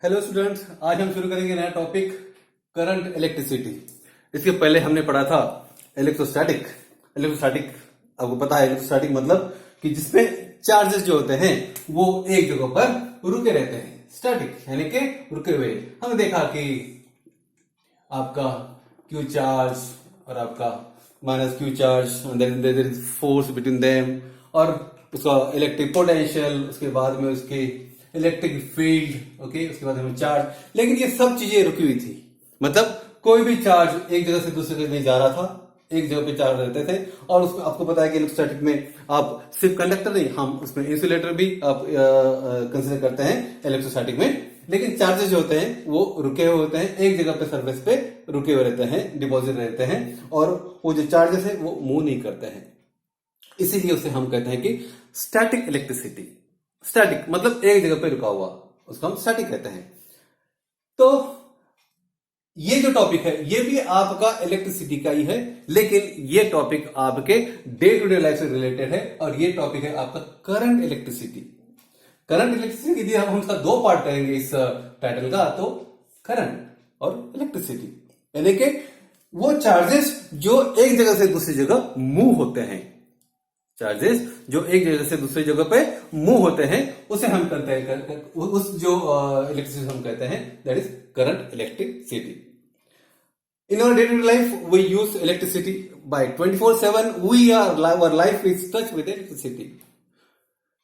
Hello students, आज हम शुरू करेंगे नया टॉपिक करंट इलेक्ट्रिसिटी। इसके पहले हमने पढ़ा था इलेक्ट्रोस्टैटिक। इलेक्ट्रोस्टैटिक आपको पता है, इलेक्ट्रोस्टैटिक मतलब कि जिसमें चार्जेस जो होते हैं वो एक जगह पर रुके रहते हैं। स्टैटिक यानी कि रुके हुए। हमने देखा कि आपका क्यू चार्ज और आपका minus Q charge, there is force between them, और उसका इलेक्ट्रिक पोटेंशियल, उसके बाद में उसकी इलेक्ट्रिक फील्ड, ओके, उसके बाद में चार्ज। लेकिन ये सब चीजें रुकी हुई थी, मतलब कोई भी चार्ज एक जगह से दूसरी जगह नहीं जा रहा था, एक जगह पे चार्ज रहते थे। और उसमें आपको पता है कि इलेक्ट्रोस्टैटिक में आप सिर्फ कंडक्टर नहीं, हम उसमें इंसुलेटर भी आप कंसिडर करते हैं इलेक्ट्रोस्टैटिक में। लेकिन चार्जेस जो होते हैं वो रुके हुए होते हैं, एक जगह पे सरफेस पे रुके हुए रहते हैं, डिपॉजिट रहते हैं, और वो जो चार्जेस है वो मूव नहीं करते हैं। इसीलिए उसे हम कहते हैं कि स्टैटिक इलेक्ट्रिसिटी। स्टैटिक मतलब एक जगह पे रुका हुआ, उसको हम स्टैटिक कहते हैं। तो ये जो टॉपिक है ये भी आपका इलेक्ट्रिसिटी का ही है, लेकिन ये टॉपिक आपके डे टू डे लाइफ से रिलेटेड है, और ये टॉपिक है आपका करंट इलेक्ट्रिसिटी। करंट इलेक्ट्रिसिटी यदि हम उसका दो पार्ट करेंगे इस टाइटल का, तो करंट और इलेक्ट्रिसिटी, यानी कि वो चार्जेस जो एक जगह से दूसरी जगह मूव होते हैं। चार्जेस जो एक जगह से दूसरी जगह पे मूव होते हैं उसे हम कहते हैं, उस जो इलेक्ट्रिसिटी हम कहते हैं, that is current electricity. In our day-to-day life, we use electricity by 24/7. Our life is touched with electricity.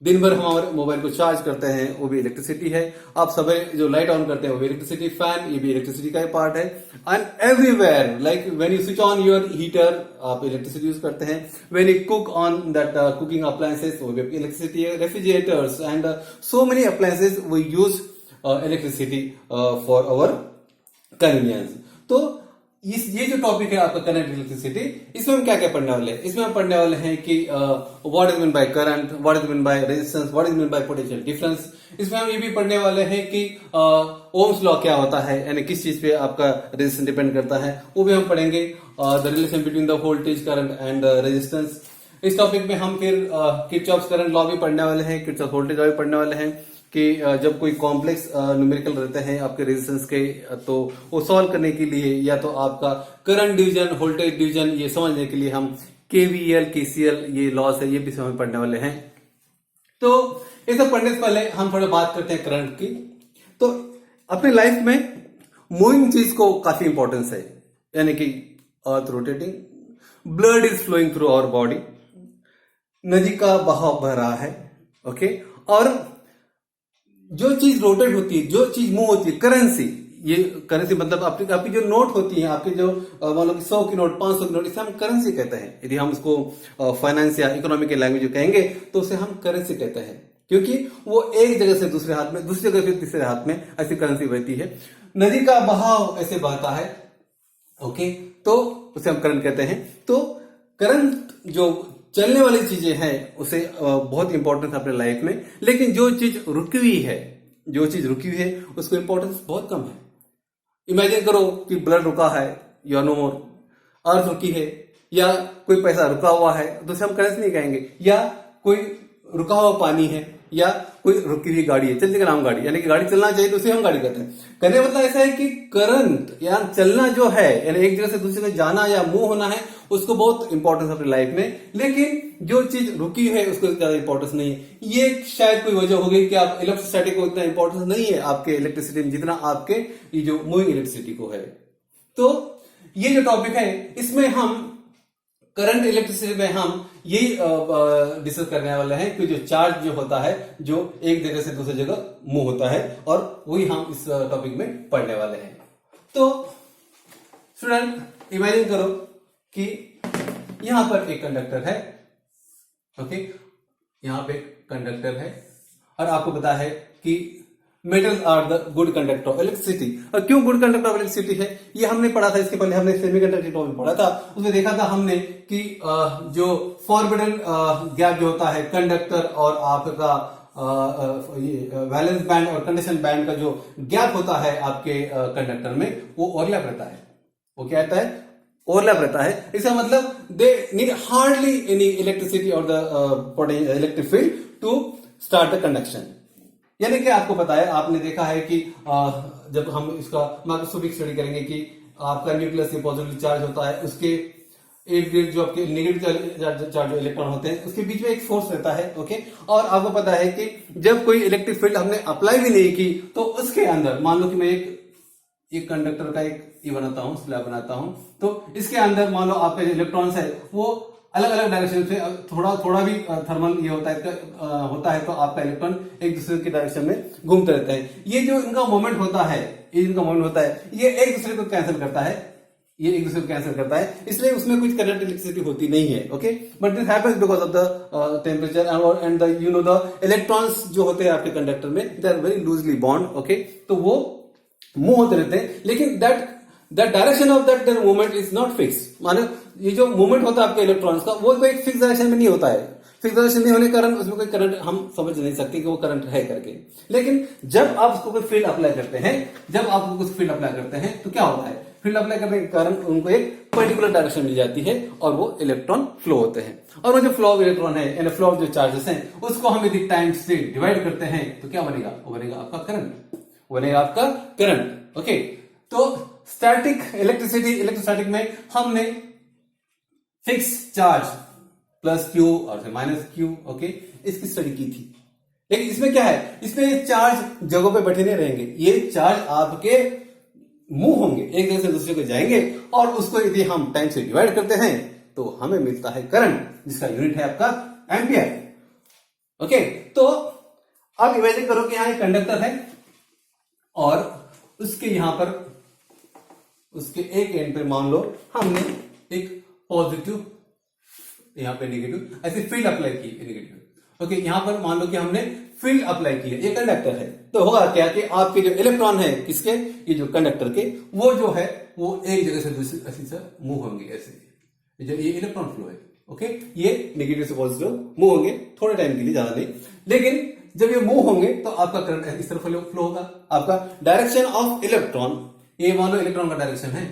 दिन भर हम हमारे मोबाइल को चार्ज करते हैं, वो भी इलेक्ट्रिसिटी है। आप सवेरे जो लाइट ऑन करते हैं वो भी इलेक्ट्रिसिटी, फैन, ये भी इलेक्ट्रिसिटी का ही पार्ट है। And everywhere, like when you switch on your heater, आप इलेक्ट्रिसिटी यूज करते हैं। When you cook on that cooking appliances, वो भी इलेक्ट्रिसिटी है। Refrigerators and so many appliances we use electricity for our convenience. तो ये जो टॉपिक है आपका करंट इलेक्ट्रिसिटी, इसमें हम क्या क्या पढ़ने वाले हैं? इसमें हम पढ़ने वाले हैं कि what is mean by current, what is mean by resistance, what is mean bye potential difference. इसमें हम ये भी पढ़ने वाले हैं कि ओम्स लॉ क्या होता है, यानी किस चीज पे आपका रेजिस्टेंस डिपेंड करता है, वो भी हम पढ़ेंगे। The relation between the voltage, current and resistance. इस टॉपिक में हम फिर किरचॉफ्स करंट लॉ भी पढ़ने वाले हैं, किरचॉफ वोल्टेज लॉ भी पढ़ने वाले हैं कि जब कोई कॉम्प्लेक्स न्यूमेरिकल रहते हैं आपके रेजिस्टेंस के, तो वो सॉल्व करने के लिए या तो आपका करंट डिवीजन, वोल्टेज डिवीजन, ये समझने के लिए हम केवीएल, केसीएल, ये लॉस है, ये भी हम पढ़ने वाले हैं। तो ये सब पढ़ने से पहले हम थोड़ा बात करते हैं करंट की। तो अपने लाइफ में मूविंग चीज को काफी इंपॉर्टेंस है, यानी कि earth rotating, blood is flowing through our body, नदी का बहाव बह रहा है, ओके। और जो चीज रोटेट होती है, जो चीज मूव होती है, करेंसी, ये करेंसी मतलब आपकी जो नोट होती है, आपकी जो मान लो 100 की नोट, 500 की नोट, इसे हम करेंसी कहते हैं। यदि हम उसको फाइनेंस या इकोनॉमिक के लैंग्वेज में कहेंगे तो उसे हम करेंसी कहते हैं, क्योंकि वो एक जगह से दूसरे हाथ में, दूसरी जगह से तीसरे हाथ में ऐसी करेंसी बहती है। नदी का बहाव ऐसे बहता है, ओके, तो उसे हम करंट कहते हैं। तो करंट जो चलने वाली चीजें हैं उसे बहुत इंपॉर्टेंस अपने लाइफ में, लेकिन जो चीज रुकी हुई है, उसको इंपॉर्टेंस बहुत कम है। इमेजिन करो कि ब्लड रुका है, या नो मोर, अर्थ रुकी है, या कोई पैसा रुका हुआ है, तो उसे हम करेंसी नहीं कहेंगे। या कोई रुका हुआ पानी है, या कोई रुकी हुई गाड़ी है, चलने का नाम गाड़ी, यानी कि गाड़ी चलना चाहिए तो उसे हम गाड़ी कहते हैं। कहने का मतलब ऐसा है कि करंट या चलना जो है, यानी एक जगह से दूसरी जगह जाना या मूव होना है, उसको बहुत इंपॉर्टेंस अपनी लाइफ में। लेकिन जो चीज रुकी है उसको ज्यादा इंपॉर्टेंस नहीं है। ये शायद कोई वजह होगी कि आप इलेक्ट्रोस्टैटिक को इतना इंपॉर्टेंस नहीं है आपके इलेक्ट्रिसिटी में जितना आपके ये जो मूविंग इलेक्ट्रिसिटी को है। तो ये जो टॉपिक है इसमें हम करंट इलेक्ट्रिसिटी में हम यही डिस्कस करने वाले हैं कि जो चार्ज जो होता है, जो एक जगह से दूसरी जगह मूव होता है, और वही हम इस टॉपिक में पढ़ने वाले हैं। तो स्टूडेंट इमेजिन करो कि यहां पर एक कंडक्टर है, ओके, यहां पे कंडक्टर है, और आपको पता है कि metals are the good conductor of electricity. और क्यों गुड कंडक्टर ऑफ इलेक्ट्रिसिटी है, ये हमने पढ़ा था इसके पहले, हमने सेमीकंडक्टर टॉपिक पढ़ा था। उसमें देखा था हमने कि जो फॉरबिडन गैप जो होता है कंडक्टर और आपका वैलेंस बैंड और कंडक्शन बैंड का जो गैप होता है आपके कंडक्टर में, वो ओवरलैप रहता है। वो क्या रहता है? ओवरलैप रहता है। इसका मतलब they need hardly any electricity और the electric field to start the conduction. यानी कि आपको पता है, आपने देखा है कि जब हम इसका माइक्रोस्कोपिक स्टडी करेंगे कि आपका न्यूक्लियस से पॉजिटिव चार्ज होता है, उसके इर्द गिर्द जो आपके नेगेटिव चार्ज जो इलेक्ट्रॉन होते हैं उसके बीच में एक फोर्स रहता है। ओके, और आपको पता है कि जब कोई इलेक्ट्रिक फील्ड हमने अप्लाई भी नहीं की तो उसके अंदर मान लो कि मैं एक कंडक्टर का एक ये बनाता हूं, स्लैब बनाता हूं, तो इसके अंदर मान लो आपके जो इलेक्ट्रॉन्स है वो अलग अलग डायरेक्शन से थोड़ा भी थर्मल ये होता है तो आपका इलेक्ट्रॉन एक दूसरे की डायरेक्शन में घूमते रहते हैं। ये जो इनका मोमेंट होता है, ये एक दूसरे को कैंसिल करता है, इसलिए उसमें कुछ करंट इलेक्ट्रिसिटी होती नहीं है। Okay, but this happens because of the temperature and the the electrons जो होते हैं आपके कंडक्टर में, they are very loosely bond. Okay, तो वो मूव होते रहते हैं, लेकिन that direction of that movement is not fix. माने ये जो मूवमेंट होता है आपके इलेक्ट्रॉन्स का, वो एक फिक्स डायरेक्शन में नहीं होता है। फिक्स डायरेक्शन नहीं होने के कारण उसमें कोई करंट हम समझ नहीं सकते कि वो करंट है करके। लेकिन जब आप उसको कोई फील्ड अप्लाई करते हैं, तो क्या होता है, फील्ड अप्लाई करने के कारण उनको एक पर्टिकुलर डायरेक्शन मिल जाती है और वो इलेक्ट्रॉन फ्लो होते हैं। और वो जो फ्लो ऑफ इलेक्ट्रॉन है यानी फ्लो ऑफ जो चार्जेस हैं, उसको हम यदि टाइम से डिवाइड करते हैं तो क्या बनेगा, वो बनेगा आपका करंट। ओके, तो स्टैटिक इलेक्ट्रोस्टैटिक में हमने फिक्स चार्ज प्लस क्यू और माइनस क्यू, ओके, इसकी स्टडी की थी। लेकिन इसमें क्या है, इसमें ये चार्ज जगहों पे बैठे नहीं रहेंगे, ये चार्ज आपके मूव होंगे, एक जगह से दूसरे को जाएंगे, और उसको यदि हम टाइम से डिवाइड करते हैं तो हमें मिलता है करंट, जिसका यूनिट है आपका एम्पियर। ओके, तो अब इमेजिन करो कि यहां एक कंडक्टर है और उसके यहां पर उसके एक एंड पे मान लो हमने एक पॉजिटिव, यहां पे नेगेटिव, ऐसे फील्ड अप्लाई की नेगेटिव। ओके, यहां पर मान लो कि हमने फील्ड अप्लाई की है, ये कंडक्टर है, तो होगा क्या कि आपके जो इलेक्ट्रॉन है किसके, ये जो कंडक्टर के, वो जो है वो एक जगह से दूसरी ऐसी से मूव होंगे, ऐसे जो ये इलेक्ट्रॉन फ्लो है। ओके, ये नेगेटिव से पॉजिटिव मूव होंगे थोड़े टाइम के लिए, ज्यादा नहीं, लेकिन जब ये मूव होंगे तो आपका करंट इस तरफ फ्लो होगा। आपका डायरेक्शन ऑफ इलेक्ट्रॉन, ये मान लो इलेक्ट्रॉन का डायरेक्शन है,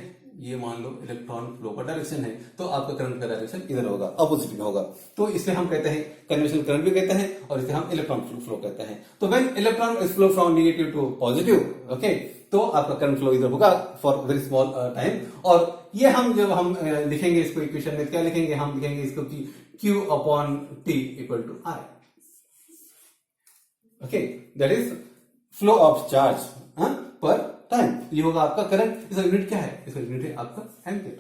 ये मान लो इलेक्ट्रॉन फ्लो का डायरेक्शन है, तो आपका करंट का डायरेक्शन इधर होगा, अपोजिट में होगा। तो इसे हम कहते हैं कन्वेंशनल करंट भी कहते हैं, और इसे हम इलेक्ट्रॉन फ्लो कहते हैं। तो when electron is flow from negative to positive, okay, तो आपका करंट फ्लो इधर होगा फॉर वेरी स्मॉल टाइम। और ये हम जब हम लिखेंगे इसको इक्वेशन में, क्या लिखेंगे, हम लिखेंगे इसको कि Q upon T equal to I। Okay, that is flow of charge per time. ये होगा आपका करंट। इसका यूनिट क्या है, इसका यूनिट है आपका एम्पियर,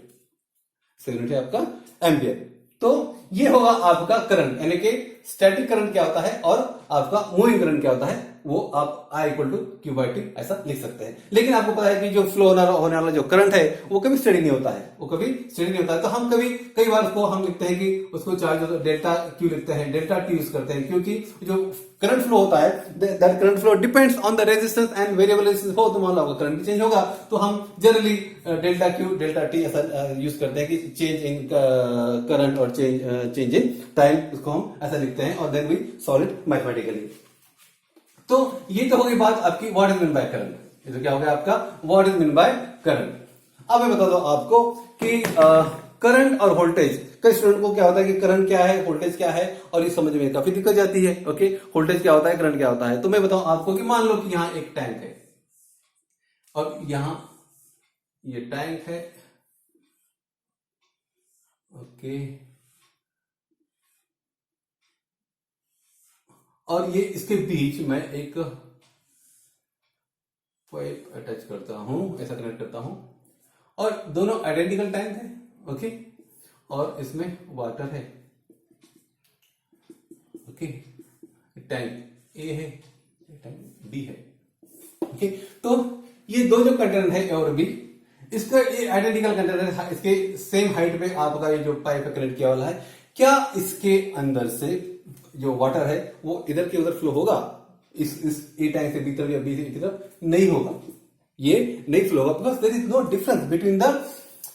इसका यूनिट है आपका एम्पियर। तो ये होगा आपका करंट, यानी कि स्टैटिक करंट क्या होता है और आपका मूविंग करंट क्या होता है, वो आप I equal to Q by T ऐसा लिख सकते हैं। लेकिन आपको पता है कि जो फ्लो होने वाला जो करंट है वो कभी स्टडी नहीं होता है, तो हम कई बार उसको हम लिखते हैं कि उसको चार्ज डेल्टा क्यू लिखते हैं, डेल्टा टी यूज करते हैं, क्योंकि जो करंट फ्लो होता है that current flow depends on the resistance and variable resistance हो, तो मान लो करंट भी चेंज होगा, तो हम generally delta Q delta T ऐसा यूज करते हैं कि चेंज इन करंट और चेंज इन टाइम, उसको हम ऐसा लिखते हैं और then we solve it mathematically. तो ये तो होगी बात आपकी what is mean by current, ये तो क्या हो गया आपका what is mean by current. अब मैं बता दो आपको कि करंट और वोल्टेज, कई स्टूडेंट को क्या होता है कि करंट क्या है, वोल्टेज क्या है, और ये समझ में काफी दिक्कत जाती है। ओके, वोल्टेज क्या होता है, करंट क्या होता है। तो मैं बताऊं आपको कि मान लो कि यहां एक टैंक है और यहां ये टैंक है, ओके, और ये इसके बीच में एक पाइप अटैच करता हूं, ऐसा कनेक्ट करता हूं, और दोनों आइडेंटिकल टैंक है, ओके, और इसमें वाटर है, ओके, टैंक ए है, टैंक बी है, ओके। तो ये दो जो कंटेनर है ए और बी, इसका ये आइडेंटिकल कंटेनर है, इसके सेम हाइट पे आपका ये जो पाइप कनेक्ट किया वाला है, क्या इसके अंदर से जो वाटर है वो इधर के उधर फ्लो होगा, इस ए टैंक से बी तरफ या बी से की तरफ नहीं होगा, ये नहीं फ्लो होगा, because there is no difference between the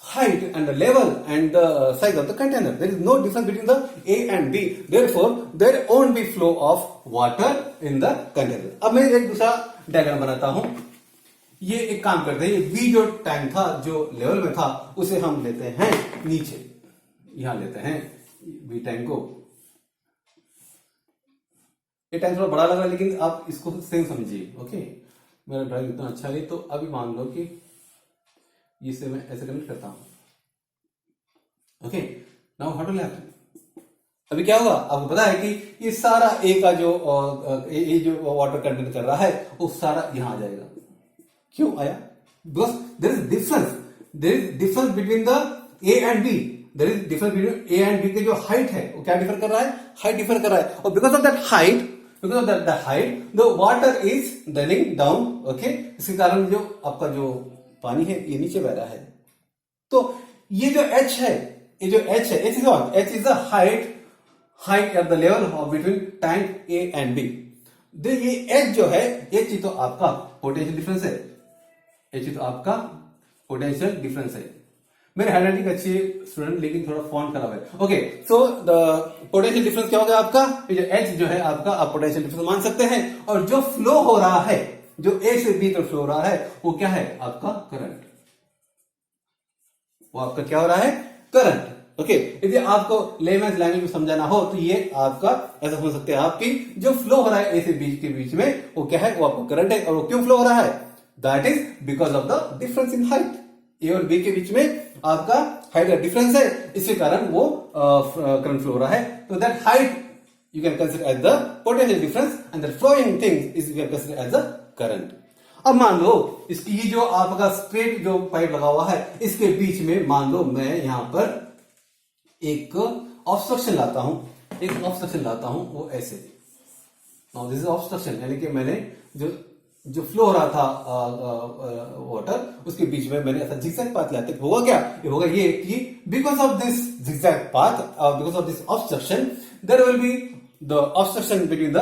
height and the level and the size of the container. There is no difference between the A and B. Therefore, there won't be flow of water in the container. अब मैं एक दूसरा diagram बनाता हूं। ये एक काम करते हैं, ये B जो टैंक था, जो लेवल में था, उसे हम लेते हैं नीचे, यहां लेते हैं B टैंक को। ये टाइम थोड़ा बड़ा लग रहा है लेकिन आप इसको सेम समझिए। ओके, मेरा ड्राइंग इतना अच्छा है। तो अभी मान लो कि इसे मैं ऐसे कनेक्ट करता हूं। Okay, now what will happen, अभी क्या होगा आपको पता है कि ये सारा ए का जो ये जो वाटर कंटेंट कर रहा है वो सारा यहां आ जाएगा। क्यों आया? Because there is difference between the A and B. There is difference between A and B के जो हाइट है वो क्या डिफर कर रहा है, हाइट डिफर कर रहा है। और because of that height the water is running down. Okay, इसके कारण जो आपका जो पानी है ये नीचे बह रहा है। तो ये जो एच है, ये जो एच है, H is what, H is the height at the level of between tank A and B. ये एच जो है, एच ही तो आपका पोटेंशियल डिफरेंस है, एच ही तो आपका पोटेंशियल डिफरेंस है। मेरे हैंडराइटिंग अच्छी है स्टूडेंट, लेकिन थोड़ा फॉन्ट खराब है। Okay, so the potential difference क्या होगा आपका, ये जो एच जो है आपका आप पोटेंशियल डिफरेंस मान सकते हैं। और जो फ्लो हो रहा है, जो ए से बी तक फ्लो हो रहा है, वो क्या है आपका करंट। वो आपका क्या हो रहा है, करंट। ओके, यदि आपको लेमैन्स लैंग्वेज में समझाना हो तो ये आपका ऐसा समझ सकते हैं आप कि जो फ्लो हो रहा है ए से बी के बीच में वो क्या है, वो आपका करंट है। और वो क्यों फ्लो हो रहा है, that is because of the difference in height. A और बी के बीच में आपका हाइट का डिफरेंस है, इसके कारण वो करंट फ्लो हो रहा है। तो that height you can consider as the potential difference and the flowing thing is you can consider as the current. अब मान लो इसकी ये जो आपका स्ट्रेट जो पाइप लगा हुआ है इसके बीच में मान लो मैं यहां पर एक ऑब्स्ट्रक्शन लाता हूं, वो ऐसे। नाउ दिस इज ऑब्स्ट्रक्शन, यानी कि मैंने जो फ्लो हो रहा था वाटर उसके बीच में मैंने ऐसा जिगजैग पाथ लाया। तो होगा क्या, ये होगा ये कि because of this zigzag path, because of this obstruction there will be the obstruction between the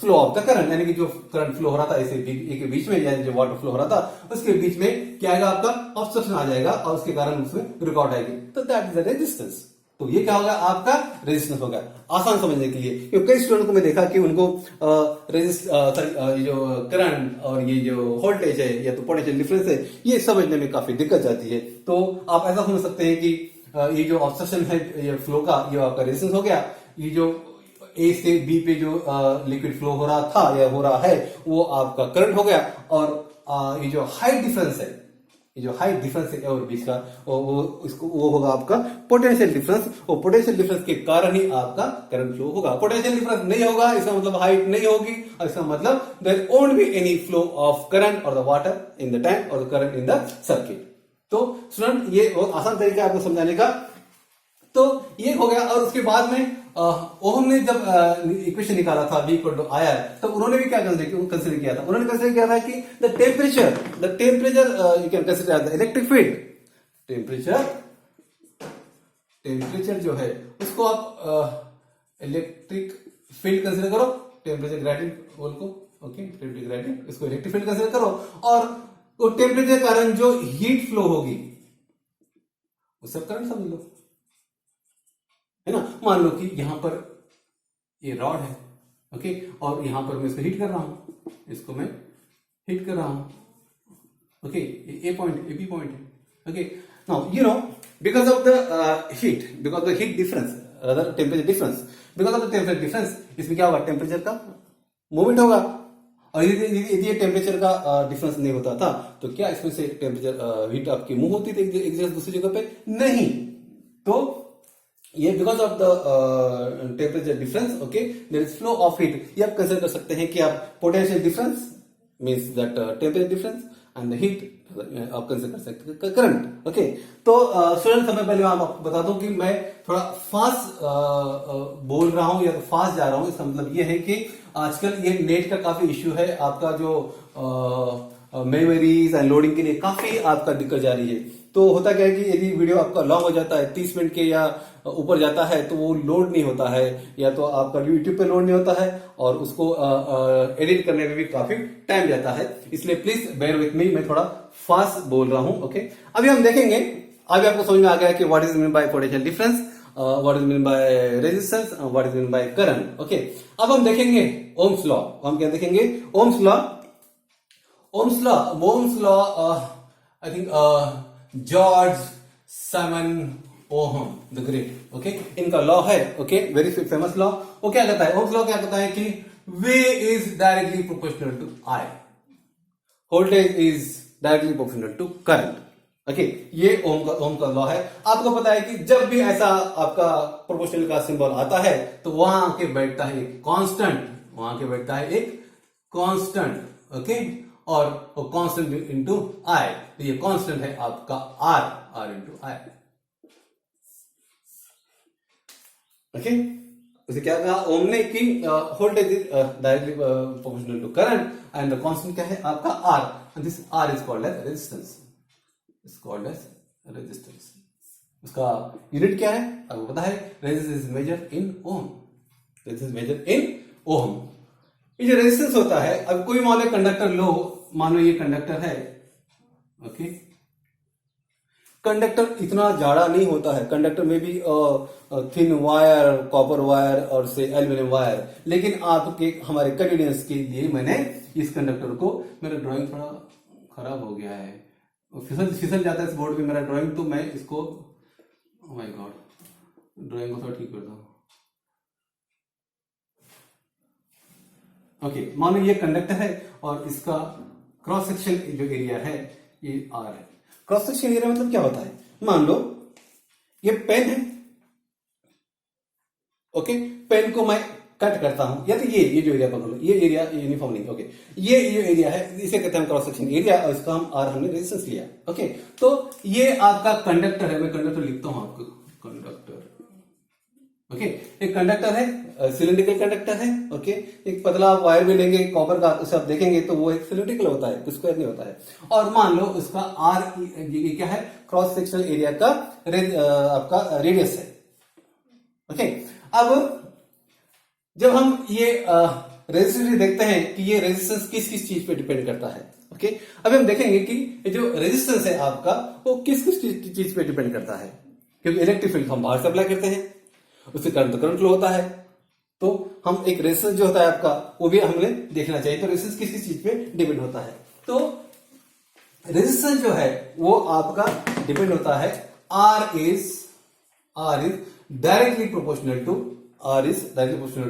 flow of the current, यानी कि जो करंट फ्लो हो रहा था ऐसे के बीच में, यानी जो वाटर फ्लो हो रहा था उसके बीच में क्या आएगा, आपका ऑब्स्ट्रक्शन आ जाएगा और उसके कारण उसमें रुकावट आएगी। तो दैट इज द रेजिस्टेंस। तो ये क्या होगा, आपका रेजिस्टेंस होगा। आसान समझने के लिए, क्योंकि कई स्टूडेंट को मैं देखा कि उनको ये जो करंट और ये जो वोल्टेज है या तो पोटेंशियल डिफरेंस है ये समझने में काफी दिक्कत जाती है। तो आप ऐसा समझ सकते हैं कि ये जो ऑब्स्ट्रक्शन है ये फ्लो का, ये आपका रेजिस्टेंस हो गया। ये जो ए से बी पे जो लिक्विड फ्लो हो रहा था या हो रहा है वो आपका करंट हो गया। और ये जो हाइट डिफरेंस है, ये जो हाइट डिफरेंस है और बीच का वो होगा आपका पोटेंशियल डिफरेंस। और पोटेंशियल डिफरेंस के कारण ही आपका करंट फ्लो होगा। पोटेंशियल डिफरेंस नहीं होगा इसका मतलब हाइट नहीं होगी, और इसका मतलब there won't be any flow of current और the water in the tank और the current in the circuit. तो स्टूडेंट ये बहुत आसान तरीका है आपको समझाने का। तो ये हो गया। और उसके बाद में ओहम ने जब इक्वेशन निकाला था V इक्वल टू IR, तब उन्होंने भी क्या कंसिडर किया था, उन्होंने कंसिडर किया था कि the temperature you can consider as the electric field. Temperature जो है उसको आप इलेक्ट्रिक फील्ड कंसिडर करो, टेम्परेचर ग्रेडियंट बोल को। ओके, टेम्परेचर ग्रेडियंट, इसको इलेक्ट्रिक फील्ड कंसिडर करो। और वो टेम्परेचर के कारण जो हीट फ्लो होगी उससे करंट समझ लो, है ना। मान लो कि यहां पर ये रॉड है, ओके, और यहां पर मैं इसको हीट कर रहा हूं, इसको मैं हीट कर रहा हूं, okay, A point, A B point है। Okay, now you know because of the heat difference, other temperature difference, because of the temperature difference, इसमें क्या होगा, टेम्परेचर का मूवमेंट होगा। और यदि ये टेम्परेचर का डिफरेंस नहीं होता था तो क्या इसमें से टेम्परेचर हीट आपकी मूव होती थी एक जगह दूसरी जगह पे? नहीं। तो ये because of the temperature difference, okay, there is flow of heat. ये आप कंसिडर कर सकते हैं कि आप potential difference means that temperature difference and the heat आप कंसिडर कर सकते हैं करंट। ओके, तो स्टूडेंट सबसे पहले मैं आपको बता दूं कि मैं थोड़ा फास्ट बोल रहा हूं या तो फास्ट जा रहा हूं। इसका मतलब ये है कि आजकल ये नेट का काफी इश्यू है, आपका जो मेमोरीज एंड लोडिंग के लिए काफी आपका दिक्कत जा रही है। तो होता क्या है कि यदि वीडियो आपका लॉन्ग हो जाता है, 30 मिनट के या ऊपर जाता है, तो वो लोड नहीं होता है, या तो आपका यूट्यूब पे लोड नहीं होता है और उसको एडिट करने में भी काफी टाइम जाता है। इसलिए प्लीज बेयर विथ मी, मैं थोड़ा फास्ट बोल रहा हूं। ओके, अभी हम देखेंगे, अभी आपको समझ में आ गया कि what is mean bye potential difference, what is mean by resistance, what is mean by current. Okay, अब हम देखेंगे ओम्स लॉ। हम क्या देखेंगे? Ohm's law. I think George Simon ohm the great, okay, इनका लॉ है, ओके, वेरी फेमस लॉ। वो क्या कहता है, ओम्स लॉ क्या कहता है कि V is directly proportional to I, voltage is directly proportional to current, okay, ये ओम का लॉ है। आपको पता है कि जब भी ऐसा आपका प्रोपोर्शनल का सिंबल आता है तो वहां आके बैठता है एक कांस्टेंट, वहां आके बैठता है एक कांस्टेंट, ओके, और वो कांस्टेंट इनटू आई, तो ये कांस्टेंट है आपका आर इनटू आई, ओके। उसे क्या कहा ओम ने कि voltage is directly proportional to current and the constant क्या है आपका R, and this R is called as resistance, is called as resistance. उसका यूनिट क्या है आपको पता है, resistance is measure in ohm, resistance measure in ohm. ये जो रेजिस्टेंस होता है, अब कोई मान लो कंडक्टर लो, मानो ये कंडक्टर है, ओके, कंडक्टर इतना जाड़ा नहीं होता है, कंडक्टर में भी थिन वायर, कॉपर वायर और से एल्यूमिनियम वायर, लेकिन आपके हमारे कन्वीनियंस के लिए मैंने इस कंडक्टर को, मेरा ड्राइंग थोड़ा खराब हो गया है, फिसल जाता है इस बोर्ड पे मेरा ड्राइंग, तो मैं इसको, ओह माय गॉड, ड्राइंग को थोड़ा ठीक कर दो, ओके। मानो ये कंडक्टर है और इसका क्रॉस सेक्शन जो एरिया है ये आर है। क्रॉस सेक्शन एरिया मतलब क्या होता है, मान लो ये पेन है, ओके, पेन को मैं कट करता हूं, या तो ये जो एरिया पकड़ लो, ये एरिया यूनिफॉर्म नहीं, ओके, ये एरिया है, इसे कहते हैं क्रॉस सेक्शन एरिया, और इसका हम आर हमने रेजिस्टेंस लिया, ओके। तो ये आपका कंडक्टर है, मैं कंडक्टर लिखता हूं आपको, कंडक्टर, ओके, एक कंडक्टर है, सिलिंड्रिकल कंडक्टर है, ओके, एक पतला वायर भी लेंगे कॉपर का, उसे आप देखेंगे तो वो एक सिलिंड्रिकल होता है, स्क्वायर नहीं होता है, और मान लो उसका आर, ये क्या है, क्रॉस सेक्शनल एरिया का आपका रेडियस है, ओके। अब जब हम ये रेजिस्टेंस देखते हैं कि ये रेजिस्टेंस किस किस चीज पे डिपेंड करता है, ओके, अभी हम देखेंगे कि जो रेजिस्टेंस है आपका वो किस किस चीज पे डिपेंड करता है, क्योंकि इलेक्ट्रिक फील्ड हम बाहर से अप्लाई करते हैं, उससे करंट फ्लो होता है, तो हम एक रेजिस्टेंस जो होता है आपका वो भी हमें देखना चाहिए, तो रेजिस्टेंस किस किस चीज पे डिपेंड होता है, तो रेजिस्टेंस जो है वो आपका डिपेंड होता है, R is directly proportional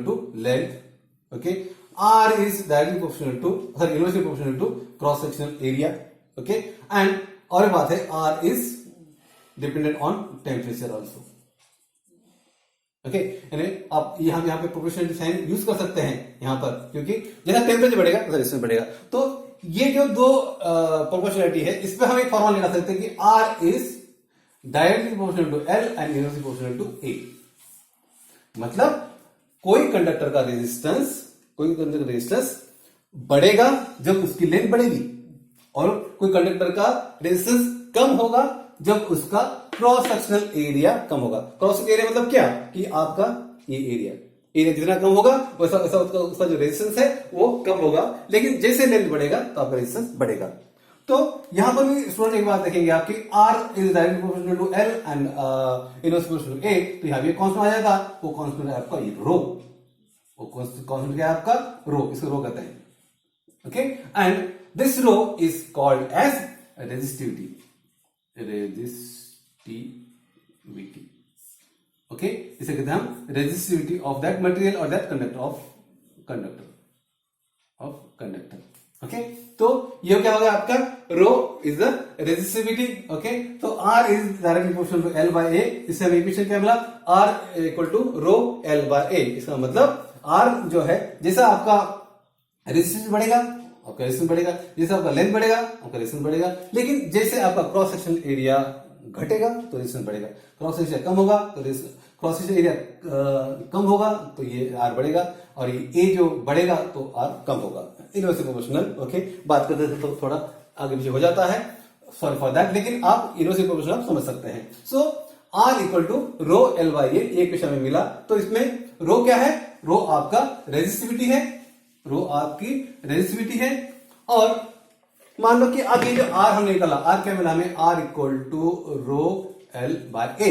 to length, okay, R is directly proportional to, inversely proportional to cross sectional area, okay, and और एक बात है, R is dependent on temperature also, okay, यानी आप यहाँ पे प्रोपोर्शनल साइन यूज कर सकते हैं यहाँ पर, क्योंकि जैसा टेम्परेचर बढ़ेगा वैसा रेजिस्टेंस बढ़ेगा। तो ये जो दो प्रोपोर्शनलिटी है, इस पे हम एक फॉर्मूला लगा सकते हैं कि R is directly proportional to L and inversely proportional to A, मतलब कोई कंडक्टर का रेजिस्टेंस बढ़ेगा जब उसकी लेंथ बढ़ेगी, और कोई कंडक्टर का रेजिस्टेंस कम होगा जब उसका क्रॉस सेक्शनल एरिया कम होगा। क्रॉस सेक्शनल एरिया मतलब क्या, कि आपका ये एरिया जितना कम होगा वैसा वैसा उसका जो रेजिस्टेंस है वो कम होगा, लेकिन जैसे लेंथ बढ़ेगा तो आपका रेजिस्टेंस बढ़ेगा। तो यहां पर भी स्टूडेंट एक बात देखेंगे आपकी, R is directly proportional to L and inversely proportional to A, तो यहां भी कांस्टेंट आ जाएगा, वो कांस्टेंट है आपका ये रो, वो कांस्टेंट क्या है आपका रो, इसको रो कहते हैं, okay, and this rho is called as resistivity, okay, इसे कहते हैं हम रेजिस्टिविटी ऑफ दैट मटेरियल और दैट कंडक्टर, ओके। तो ये क्या होगा आपका, rho is the resistivity, okay. तो R is directly proportional to L by A, इससे हमें इक्वेशन क्या मिला, R equal to rho L by A, इसका मतलब आर जो है, जैसा आपका रेजिस्टेंस बढ़ेगा आपका रेजिस्टेंस बढ़ेगा, जैसे आपका लेंथ बढ़ेगा आपका रेजिस्टेंस बढ़ेगा, लेकिन जैसे आपका क्रॉस सेक्शन एरिया घटेगा तो रेजिस्टेंस बढ़ेगा, क्रॉस सेक्शन कम होगा तो क्रॉस सेक्शन एरिया कम होगा तो ये आर बढ़ेगा, और ये ए जो बढ़ेगा तो आर कम होगा, इनवर्सली प्रोपोर्शनल, ओके। बात करते हैं तो थोड़ा आगे पीछे हो जाता है, सॉरी फॉर दैट, लेकिन आप इनवर्सली प्रोपोर्शनल आप समझ सकते हैं। So R equal to rho L by A, एक क्वेश्चन में मिला, तो इसमें रो क्या है, रो आपका रेजिस्टिविटी है, रो आपकी रेजिस्टिविटी है, और मान लो कि अब ये जो आर हमने निकाला, आर क्या मिला हमें, R equal to rho L by A,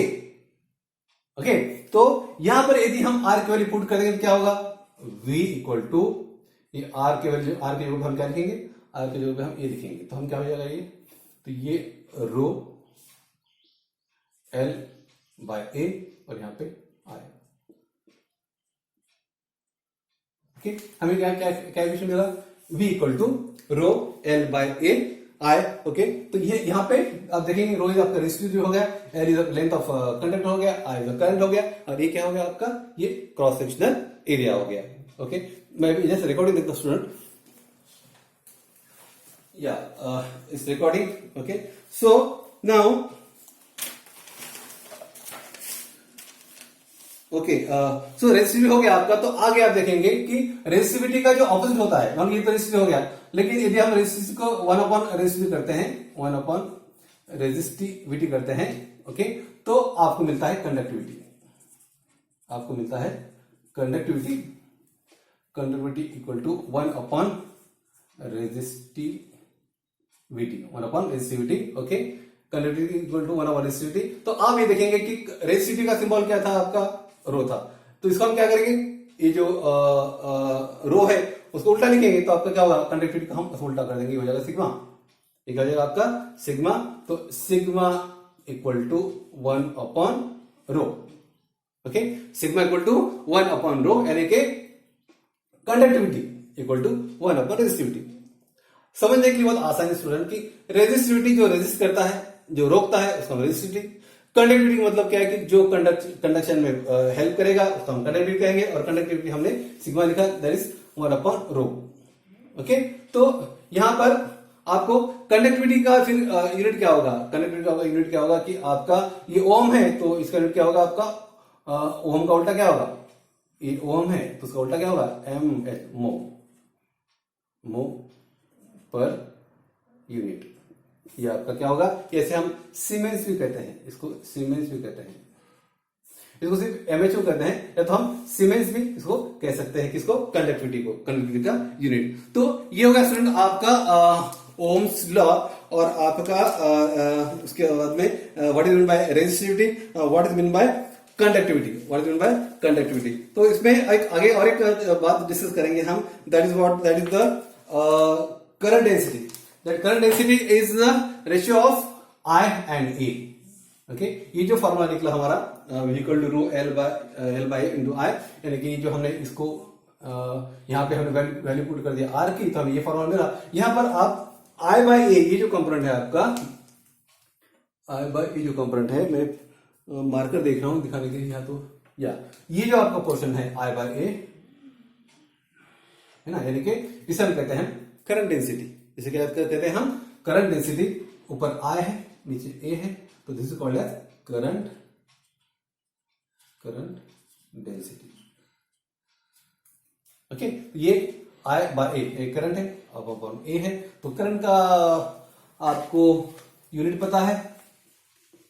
okay. तो यहां पर यदि हम आर की वैल्यू पुट करेंगे तो क्या होगा, v इक्वल टू ये आर के वैल्यू, आर के जगह हम क्या लिखेंगे, आर के जगह पे हम ये लिखेंगे, तो हम क्या हो जाएगा ये, तो ये रो एल बाय ए और यहाँ पे आई। ओके, हमें क्या क्या क्या इक्वेशन मिला, v equal to rho L by A I. Okay, तो ये यहाँ पे आप देखेंगे रो इज आपका रेसिस्टिव हो गया, L is length of conductor हो गया, आई इज करंट हो गया, और ये क्या हो गया आपका, ये क्रॉस सेक्शनल एरिया हो गया। ओके, मैं जस्ट रिकॉर्डिंग देखता स्टूडेंट, या इस recording. Okay, so now okay, so resistivity हो गया आपका। तो आगे आप देखेंगे कि रेसिस्टिविटी का जो ऑपोजिट होता है, मान लीजिए तो रेसिस्टिव हो गया, लेकिन यदि हम रेसिस्टिविटी को 1 अपॉन रेसिस्टिविटी करते हैं, 1 अपॉन रेसिस्टिविटी करते हैं, ओके, तो आपको मिलता है कंडक्टिविटी, आपको मिलता है conductivity, conductivity equal to 1 upon resistivity, 1 upon resistivity. Okay, conductivity equal to 1 upon resistivity. तो आप ये देखेंगे कि रेसिस्टिविटी का सिंबल क्या था आपका, रो था, तो इसको हम क्या करेंगे, ये जो रो है उसको उल्टा लिखेंगे, तो आपका क्या होगा, कंडक्टिविटी को हम उल्टा कर देंगे, हो जाएगा सिग्मा, एक हो जाएगा आपका सिग्मा। तो sigma equal to 1 upon rho. Okay, sigma equal to 1 upon rho, यानी कि conductivity equal to 1 upon resistivity. समझने के लिए बहुत आसान है स्टूडेंट की रेजिस्टिविटी जो रेजिस्ट करता है, जो रोकता है, उसका रेजिस्टिविटी। कंडक्टिविटी मतलब क्या है कि जो कंडक्शन में हेल्प करेगा उसको हम कंडक्टिविटी कहेंगे, और कंडक्टिविटी हमने सिग्मा लिखा, that is 1 upon rho. Okay, तो यहां पर आपको कंडक्टिविटी का फिर यूनिट क्या होगा, कंडक्टिविटी का यूनिट क्या होगा कि आपका ये ओम है, तो इसका यूनिट क्या होगा आपका, ओम का उल्टा क्या होगा, ये ओम है तो उसका उल्टा क्या होगा, एम एच, मो, मो पर यूनिट। ये आपका क्या होगा, ऐसे हम सीमेंस भी कहते हैं, इसको सीमेंस भी कहते हैं, इसको सिर्फ एमएचओ कहते हैं, या तो हम सीमेंस भी इसको कह सकते हैं, किसको, कंडक्टिविटी को, कंडक्टिविटी का यूनिट। तो ये होगा स्टूडेंट आपका ओम्स लॉ, और आपका उसके बाद में what is mean bye resistivity, what is mean bye conductivity, what is mean bye conductivity. तो इसमें एक आगे और एक बात डिस्कस करेंगे हम, that is the current density. That current density is the ratio of I and A. Okay, ये जो फॉर्मूला निकला हमारा equal to rho L by into I, यानी कि जो हमने इसको यहाँ पे हमने वैल्यू पुट कर दिया आर की, तो हमें ये फॉर्मूला मिला। यहाँ पर आप आई बाय ए, ये जो कंपोनेंट है आपका, आई बाय ए जो कंपोनेंट है, मैं मार्कर देख रहा हूं दिखाने के लिए, यहाँ तो या ये जो आपका पोर्शन है आई बाय ए है ना, यानी कि इसे हम कहते हैं करंट डेंसिटी। इसे क्या कहते हैं हम, करंट डेंसिटी। ऊपर आई है, नीचे ए है, तो this is called as current density. Okay, ये आई बाय ए करंट है, अब अपॉन ए है, तो करंट का आपको यूनिट पता है,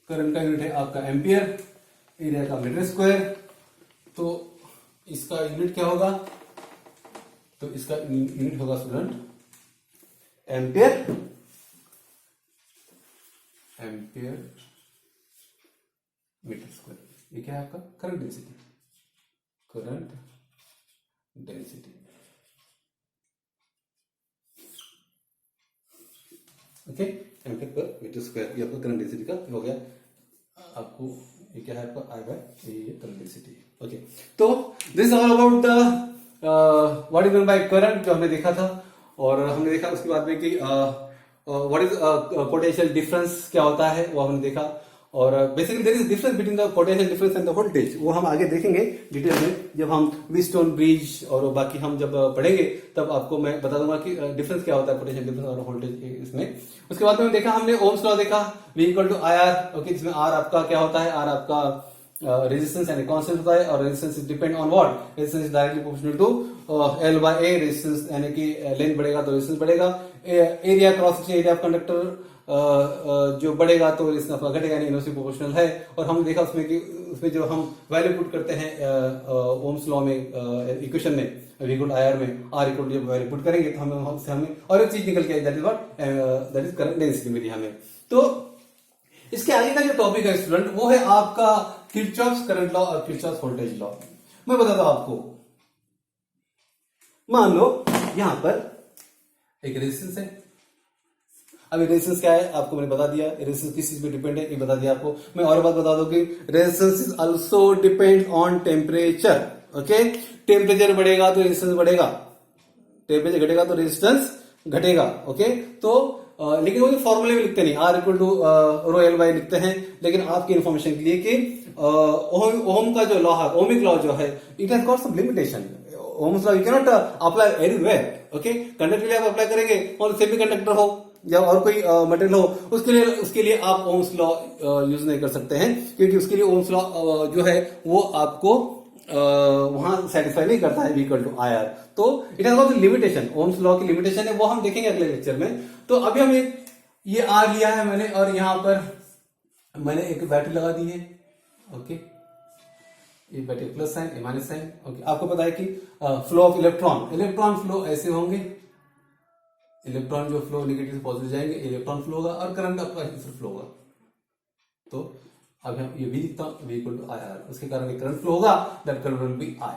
करंट का यूनिट है आपका एम्पियर, एरिया का मीटर स्क्वायर। तो इसका यूनिट क्या होगा, तो इसका यूनिट होगा student ampere, ampere meter square. ये क्या है आपका current density, current density. Okay, ampere per meter square, ये आपका करंट डेंसिटी का हो गया। आपको ये क्या है आपका आई बाय ये करंट डेंसिटी। ओके, तो this all about the what is mean by current, जो हमने देखा था, और हमने देखा उसके बाद में कि व्हाट इज पोटेंशियल डिफरेंस क्या होता है, वो हमने देखा। और basically there is difference between the potential difference and the voltage, वो हम आगे देखेंगे डिटेल में, जब हम व्हीटस्टोन ब्रिज और बाकी हम जब पढ़ेंगे तब आपको मैं बता दूंगा कि डिफरेंस क्या होता है पोटेंशियल डिफरेंस और वोल्टेज इसमें। उसके बाद में देखा हमने ओम्स लॉ देखा, V equal to I R. Okay, जिसमें आर आपका क्या होता है, आर आपका रेजिस्टेंस एंड कांस्टेंट होता है, और resistance is depend on what, resistance is directly proportional to L by A. Resistance यानी कि लेंथ बढ़ेगा तो रेजिस्टेंस बढ़ेगा, area cross section area of conductor जो बढ़ेगा तो रेजिस्टेंस आपका घटेगा, यानी इनवर्सली प्रोपोर्शनल है। और हमने देखा उसमें कि उसमें जो हम वैल्यू पुट करते हैं ओम्स लॉ में, इक्वेशन में, V इक्वल आई आर में, आर इक्वल जब वैल्यू पुट करेंगे तो हमें और एक चीज निकल के आई, that is what, that is current density मिली हमें। तो इसके आगे का जो टॉपिक है स्टूडेंट, वो है आपका किरचॉफ्स करंट लॉ और किरचॉफ्स वोल्टेज लॉ। मैं बताता हूं आपको, मान लो यहां पर एक रेजिस्टेंस है, अभी रेजिस्टेंस क्या है आपको मैंने बता दिया, रेजिस्टेंस किस चीज पे डिपेंड है ये बता दिया आपको। मैं और बात बता दूं कि resistance is also depend on temperature. Okay, temperature बढ़ेगा तो रेजिस्टेंस बढ़ेगा, टेम्परेचर घटेगा तो रेजिस्टेंस घटेगा। ओके, तो लेकिन वो फॉर्मूले में लिखते नहीं, R equal to rho L by लिखते हैं, लेकिन आपकी इन्फॉर्मेशन के लिए कि ओम का जो लॉ है, ओमिक लॉ जो है, it has got some limitation. Ohm's law you can not apply everywhere. Okay, conductor के लिए आप अप्लाई करेंगे और सेमी कंडक्टर हो या और कोई मटेरियल हो, उसके लिए आप ओम्स लॉ यूज नहीं कर सकते हैं, क्योंकि उसके लिए ओम्स लॉ जो है वो आपको वहां सेटिस्फाई नहीं करता है, इक्वल टू आई आर। तो it has got limitation, Ohm's law की लिमिटेशन है, वो हम देखेंगे अगले लेक्चर में। तो अभी हमें ये आर लिया है मैंने, और यहां पर मैंने एक बैटरी लगा दी है। ओके, ये बैटरी प्लस साइन, ये माइनस साइन। ओके, आपको पता है कि फ्लो ऑफ इलेक्ट्रॉन फ्लो ऐसे होंगे, इलेक्ट्रॉन जो फ्लो नेगेटिव से पॉजिटिव जाएंगे, इलेक्ट्रॉन फ्लो होगा, और करंट आपका इस फ्लो होगा। तो अब हम ये भी लिखता हूं, V equal to I R, उसके कारण ये करंट फ्लो होगा, that current will be I.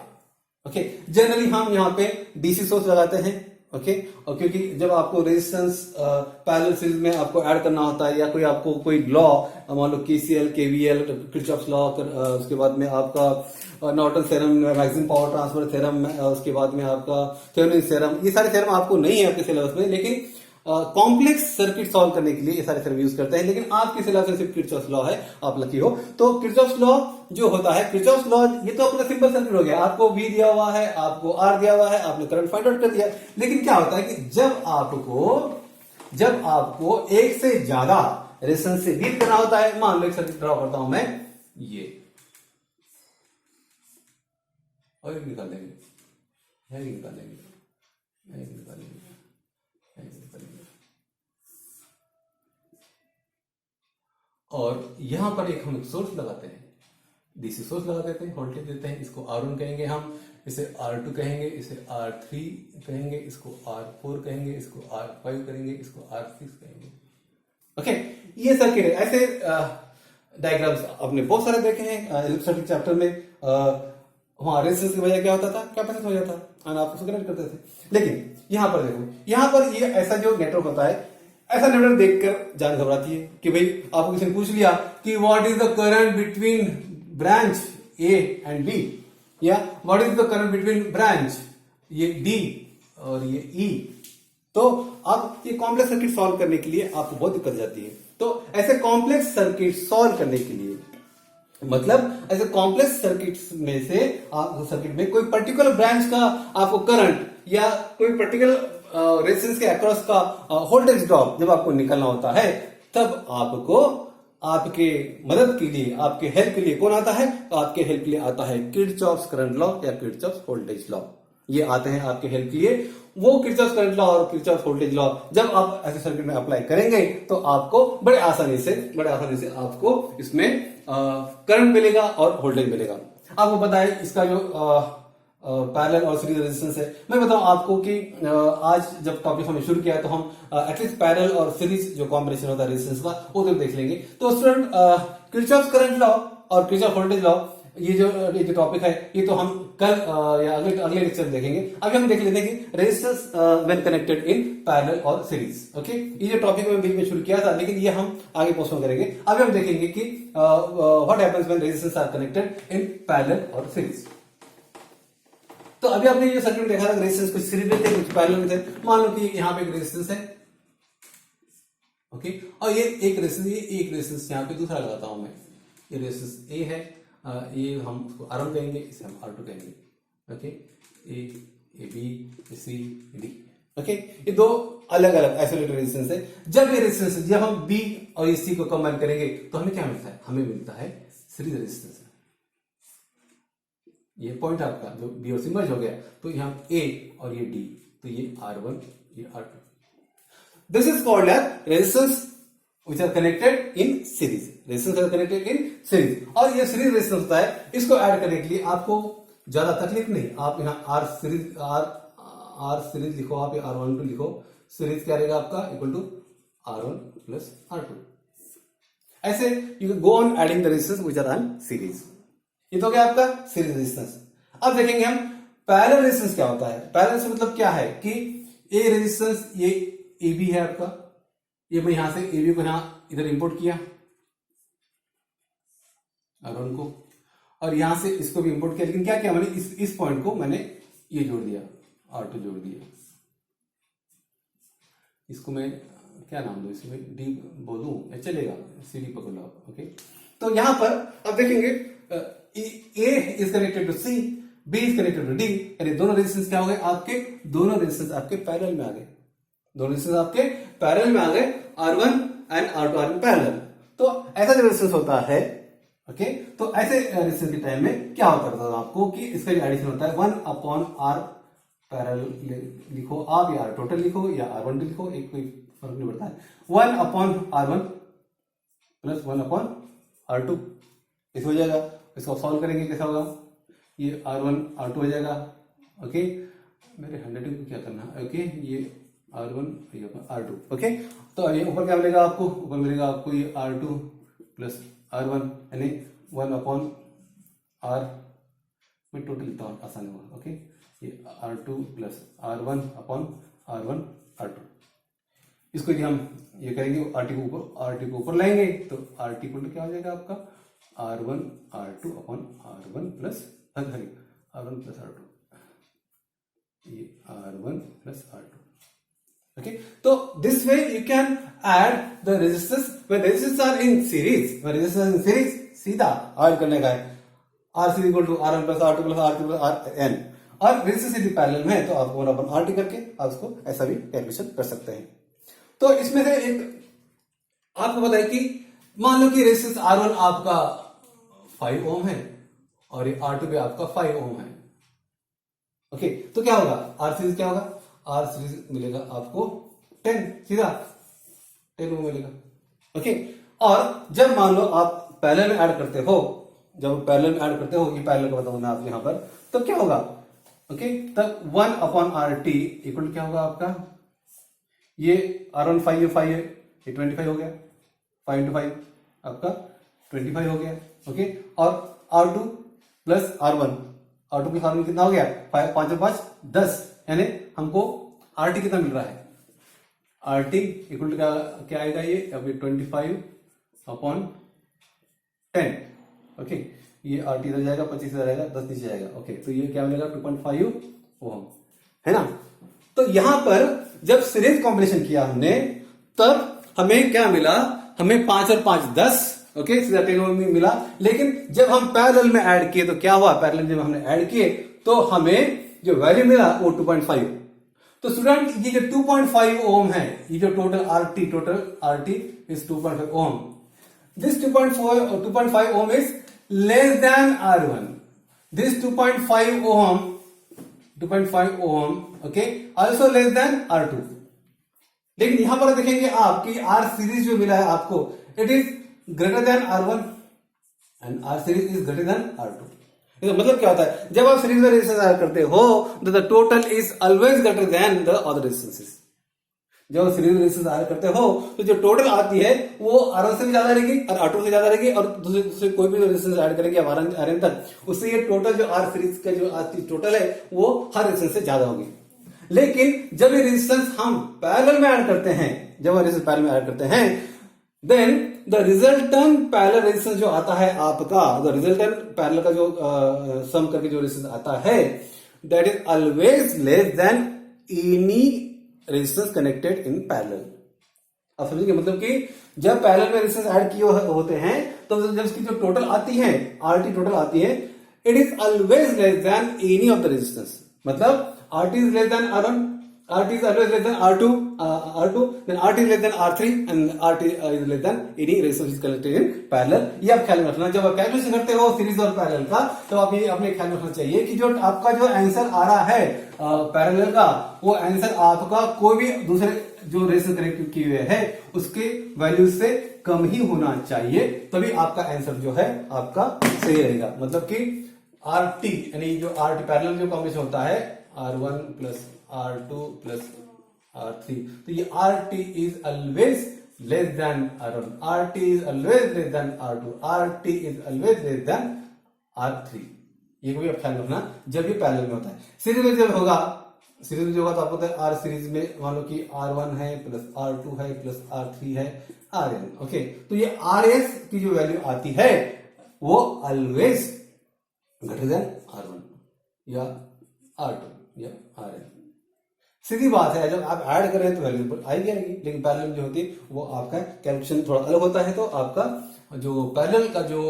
Okay, generally हम यहाँ पे डीसी सोर्स लगाते हैं। ओके, और क्योंकि जब आपको रेजिस्टेंस पैरेलल सीरीज में आपको ऐड करना होता है, या कोई आपको कोई लॉ, मान लो केसीएल, केवीएल, किरचॉफ्स लॉ, उसके बाद में आपका Norton theorem, maximum power transfer theorem, उसके बाद में आपका थेवेनिन थ्योरम, ये सारे थ्योरम आपको नहीं है आपके सिलेबस में, लेकिन कॉम्प्लेक्स सर्किट सॉल्व करने के लिए ये सारे थ्योरम यूज करते हैं। लेकिन आपके सिलेबस में सिर्फ किरचॉफ्स लॉ है, आप लकी हो। तो किरचॉफ्स लॉ जो होता है, किरचॉफ्स लॉ ये तो अपना सिंपल सर्किट हो गया, आपको V दिया हुआ है, आपको R दिया हुआ है, आपने करंट फाइंड आउट कर दिया। लेकिन क्या होता है कि जब आपको एक से ज्यादा रेजिस्टेंस से डील करना होता है, मान लो एक सर्किट ड्रॉ करता हूं मैं, ये और एक निकाल देंगे, निकाल देंगे, निकाल देंगे। और यहां पर एक हम सोर्स लगाते हैं, डीसी सोर्स लगा देते हैं, वोल्टेज देते हैं, इसको R1 कहेंगे हम, इसे R2 कहेंगे, इसे R3 कहेंगे, इसको R4 कहेंगे, इसको R5 करेंगे, इसको R6 कहेंगे। ओके, ये सर्किट है। ऐसे डायग्राम्स आपने बहुत सारे देखे हैं इलेक्ट्रिक चैप्टर में। वहां रेजिस्टेंस की वजह क्या होता था, कैपेसिटेंस हो जाता था, आप उसको कनेक्ट करते थे। लेकिन यहां पर देखो, यहां पर ये ऐसा जो नेटवर्क होता है, ऐसा नेटवर्क देखकर जान घबराती है कि भाई आपको किसी ने पूछ लिया कि what is the current between branch A and B, या what is the current between branch ये डी और ये ई, तो अब ये कॉम्प्लेक्स सर्किट सॉल्व करने के लिए आपको बहुत दिक्कत जाती है। तो ऐसे कॉम्प्लेक्स सर्किट सॉल्व करने के लिए, मतलब ऐसे कॉम्प्लेक्स सर्किट में से आपको सर्किट में कोई पर्टिकुलर ब्रांच का आपको करंट या कोई पर्टिकुलर रेजिस्टेंस के अक्रॉस का वोल्टेज ड्रॉप जब आपको निकलना होता है, तब आपको आपके मदद के लिए, आपके हेल्प के लिए कौन आता है, तो आपके हेल्प के लिए आता है किरचॉफ्स करंट लॉ या किरचॉफ्स वोल्टेज लॉ। ये आते हैं आपके हेल्प के लिए। वो किरचॉफ्स करंट लॉ और किरचॉफ्स वोल्टेज लॉ जब आप ऐसे सर्किट में अप्लाई करेंगे तो आपको बड़े आसानी से आपको इसमें करंट मिलेगा और वोल्टेज मिलेगा। आपको पता है इसका जो पैरेलल और सीरीज रेजिस्टेंस है। मैं बताऊं आपको कि आज जब टॉपिक हमने शुरू किया है तो हम एटलीस्ट पैरेलल और सीरीज जो कॉम्बिनेशन होता है रेजिस्टेंस का वो तो देख लेंगे। तो स्टूडेंट, किरचॉफ्स करंट लॉ और किरचॉफ वोल्टेज लॉ, ये जो टॉपिक है ये तो हम कल या अगले लेक्चर में देखेंगे। अभी हम देख लेते हैं कि resistance when connected in parallel और सीरीज। ओके, ये जो टॉपिक मैं बीच में शुरू किया था, लेकिन ये हम आगे पोस्टपोन करेंगे। अभी हम देखेंगे कि what happens when resistance are connected in parallel और सीरीज। तो अभी आपने ये सर्किट देखा था, रेजिस्टेंस कुछ सीरीज में थे, कुछ पैरेलल में थे। मान लो कि यहाँ पे एक रेजिस्टेंस है, ओके, और ये एक रेजिस्टेंस यहाँ पे दूसरा लगाता हूं मैं। ये रेजिस्टेंस ए है, ये हम उसको R1 कहेंगे, इसे हम R2 कहेंगे। Okay, A B C D. Okay, ये दो अलग अलग आइसोलेटेड रेजिस्टेंस है। जब ये रेजिस्टेंस, जब हम बी और ये सी को कंबाइन करेंगे तो हमें क्या मिलता है, हमें मिलता है सीरीज रेजिस्टेंस। ये पॉइंट आपका जो बी और सी मर्ज हो गया, तो यहां ए और ये डी, तो ये R1 ये R2। This is called as resistance which are connected in series, resistance are connected in series। और ये सीरीज रेजिस्टेंस होता है, इसको ऐड करने के लिए आपको ज्यादा तकलीफ नहीं। आप यहाँ R सीरीज लिखो, आप R12 लिखो, सीरीज क्या रहेगा आपका, equal to R1 plus R2। ऐसे you can go on adding the resistance which are on series. ये तो क्या आपका सीरीज रेजिस्टेंस। अब देखेंगे हम पैरेलल रेजिस्टेंस क्या होता है। पैरेलल से मतलब क्या है कि ए रेजिस्टेंस, ये ए बी है आपका, ये मैं यहां से AB को यहां इधर इंपोर्ट किया R1 को, और यहां से इसको भी इंपोर्ट किया, लेकिन क्या किया मैंने इस पॉइंट को मैंने ये जोड़ दिया, R2 जोड़ दिया। इसको मैं क्या नाम दूं, इसमें D बोलूं या चलेगा, CD पकड़ लो। ओके, तो यहां पर अब देखेंगे A is connected to C, B is connected to D, यानी दोनों रेजिस्टेंस क्या हो गए आपके, दोनों रेजिस्टेंस आपके पैरेलल में आ गए, दोनों रेजिस्टेंस आपके पैरेलल में आ गए, R1 and R2 are in parallel. तो ऐसा जो रेजिस्टेंस होता है, ओके, तो ऐसे रेजिस्टेंस के टाइम में क्या होता है आपको कि इसका जो एडिशन होता है 1/R पैरेलल लिखो आप, या R टोटल लिखो या R1 लिखो, एक कोई फर्क नहीं पड़ता है। 1/R1 प्लस 1/R2 इस हो जाएगा। इसको सॉल्व करेंगे कैसा होगा, ये R1 R2 हो जाएगा। ओके, मेरे हैंडराइटिंग को क्या करना है, ओके, ये R1 ये R2। ओके, तो ये ऊपर क्या मिलेगा आपको, ऊपर मिलेगा आपको ये R2 प्लस R1 यानी 1/R में टोटल लिखता हूं आसान होगा। ओके, ये R2 प्लस R1/R1 R2, इसको यदि हम ये करेंगे RT को ऊपर लाएंगे तो RT इक्वल क्या हो जाएगा आपका R1 R2/R1 plus R1 plus R2, ये R1 प्लस R2। ओके, तो this way you can add the resistance when resistance are in series. When resistance in series सीधा ऐड करने का है, R C equal to R1 plus R2 plus R3 plus RN, और resistance यदि parallel में है तो आप 1/RT करके आप उसको ऐसा भी कैलकुलेशन कर सकते हैं। तो इसमें से एक आपको पता है कि मान लो कि रेजिस्टेंस R1 आपका 5 ओम है और ये R2 भी आपका 5 ओम है। ओके, तो क्या होगा, R सीरीज क्या होगा, R सीरीज मिलेगा आपको 10, सीधा 10 ओम मिलेगा। ओके, और जब मान लो आप पैरेलल में ऐड करते हो, जब पैरेलल में ऐड करते हो, ये पैरेलल का बताऊंगा मैं आपको यहां पर, तो क्या होगा, ओके, तब 1/RT इक्वल क्या होगा आपका, ये R1 5 है, ये 25 हो गया, 5 into 5 आपका 25 हो गया। ओके, और R2 प्लस R1 कितना हो गया, 5 5 5 10, यानी हमको RT कितना मिल रहा है, RT इक्वल क्या आएगा, ये अभी 25/10। ओके, ये RT इधर जाएगा, 25 इधर जाएगा, 10 नीचे जाएगा। ओके, तो ये क्या मिलेगा 2.5 ओम, है ना। तो यहां पर जब सीरीज कॉम्बिनेशन किया हमने, तब हमें क्या मिला, हमें 5 और 5 10, ओके, सीधा 10 ओम मिला। लेकिन जब हम पैरेलल में ऐड किए तो क्या हुआ, पैरेलल जब हमने ऐड किए तो हमें जो वैल्यू मिला वो 2.5। तो स्टूडेंट ये जो 2.5 ओम है, ये जो total RT is 2.5 ohm. This 2.5 ohm is less than R1, this 2.5 ohm okay also less than R2। लेकिन यहां पर देखेंगे आप कि R सीरीज जो मिला है आपको, it is greater than R1 and R series is greater than R2। इसका मतलब क्या होता है, जब आप सीरीज में रेजिस्टेंस ऐड करते हो तो the total is always greater than the other resistances. जब आप सीरीज में रेजिस्टेंस ऐड करते हो तो जो टोटल आती है वो R1 से भी ज्यादा रहेगी और R2 से ज्यादा रहेगी, और दूसरे कोई भी रेजिस्टेंस ऐड करेंगे RN तक, उससे ये टोटल जो R सीरीज का जो आती टोटल है वो हर रेजिस्टेंस से ज्यादा होगी। लेकिन जब ये रेजिस्टेंस हम पैरेलल में ऐड करते हैं, जब हम रेजिस्टेंस पैरेलल में ऐड करते हैं, then the resultant parallel resistance जो आता है आपका, द रिजल्टेंट पैरेलल का जो सम करके जो रेजिस्टेंस आता है, that is always less than any resistance connected in parallel. अब समझिए, मतलब कि जब पैरेलल में रेजिस्टेंस ऐड किए होते हैं तो जब इसकी जो टोटल आती है, RT टोटल आती है, it is always less than any of the resistance. मतलब RT is less than R1, RT is always less than R2, then RT is less than R3 and RT is less than any resistance is connected in parallel। ये आप ख्याल में रखना, जब आप calculation करते हो सीरीज और पैरेलल का, तो आप ये अपने ख्याल में रखना चाहिए कि जो आपका जो आंसर आ रहा है पैरेलल का, वो आंसर आपका कोई भी दूसरे जो रेजिस्टेंस कनेक्ट किए हुए है उसके वैल्यू से कम ही होना चाहिए, तभी आपका आंसर जो है आपका सही रहेगा। मतलब कि RT यानी जो RT पैरेलल जो कॉम्बिनेशन होता है R1 plus R2 plus R3, तो ये RT is always less than R1, RT is always less than R2, RT is always less then R3। ये कोई आप ख्याल रखना जब ये पैरेलल में होता है। सीरीज में जब होगा सीरीज में जो होगा तो आपको पता है आर सीरीज में मान लो कि R1 है प्लस R2 है प्लस R3 है Rn। ओके, तो ये Rs की जो वैल्यू आती है वो ऑलवेज ग्रेटर देन R1 या R2 या Rn। सीधी बात है, जब आप ऐड कर रहे हैं तो वैल्यू आएगी आएगी, लेकिन पैरेलल जो होती है वो आपका कैलकुलेशन थोड़ा अलग होता है। तो आपका जो पैरेलल का जो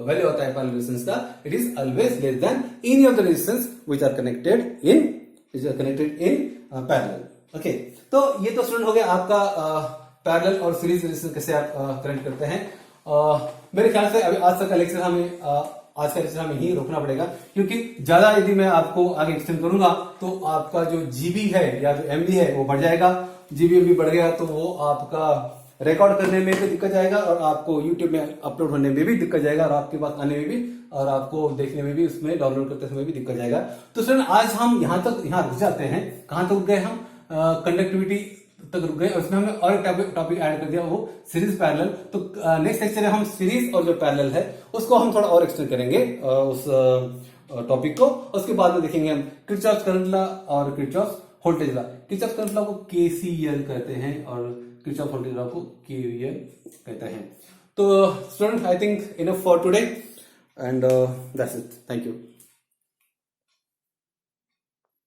वैल्यू होता है पैरेलल रेजिस्टेंस का, it is always less than any of the resistance which are connected in parallel. Okay, तो ये तो स्टूडेंट हो गया आपका पैरेलल और सीरीज रेजिस्टेंस कैसे आप कनेक्ट करते हैं। मेरे ख्याल से अभी आज तक का लेक्चर हमें ही रोकना पड़ेगा, क्योंकि ज्यादा यदि मैं आपको आगे एक्सटेंड करूंगा तो आपका जो जीबी है या जो एमबी है वो बढ़ जाएगा। जीबी एमबी बढ़ गया तो वो आपका रिकॉर्ड करने में भी दिक्कत जाएगा और आपको यूट्यूब में अपलोड होने में भी दिक्कत जाएगा और आपके पास आने में भी और आपको देखने में भी, उसमें डाउनलोड करते समय भी दिक्कत जाएगा। तो सर आज हम यहाँ रुक जाते हैं। कहां तक रुक गए हम? कंडक्टिविटी तक रुक गए, उसमें हमने और टॉपिक ऐड कर दिया, वो सीरीज पैरेलल। तो नेक्स्ट लेक्चर में हम सीरीज और जो पैरेलल है उसको हम थोड़ा और एक्सटेंड करेंगे उस टॉपिक को। उसके बाद में देखेंगे हम किरचॉफ करंट लॉ और Kirchhoff voltage law. Kirchhoff current law को केसीएल कहते हैं और किरचॉफ वोल्टेज लॉ को केवीएल कहते हैं। तो student, I think enough for today and that's it. Thank you.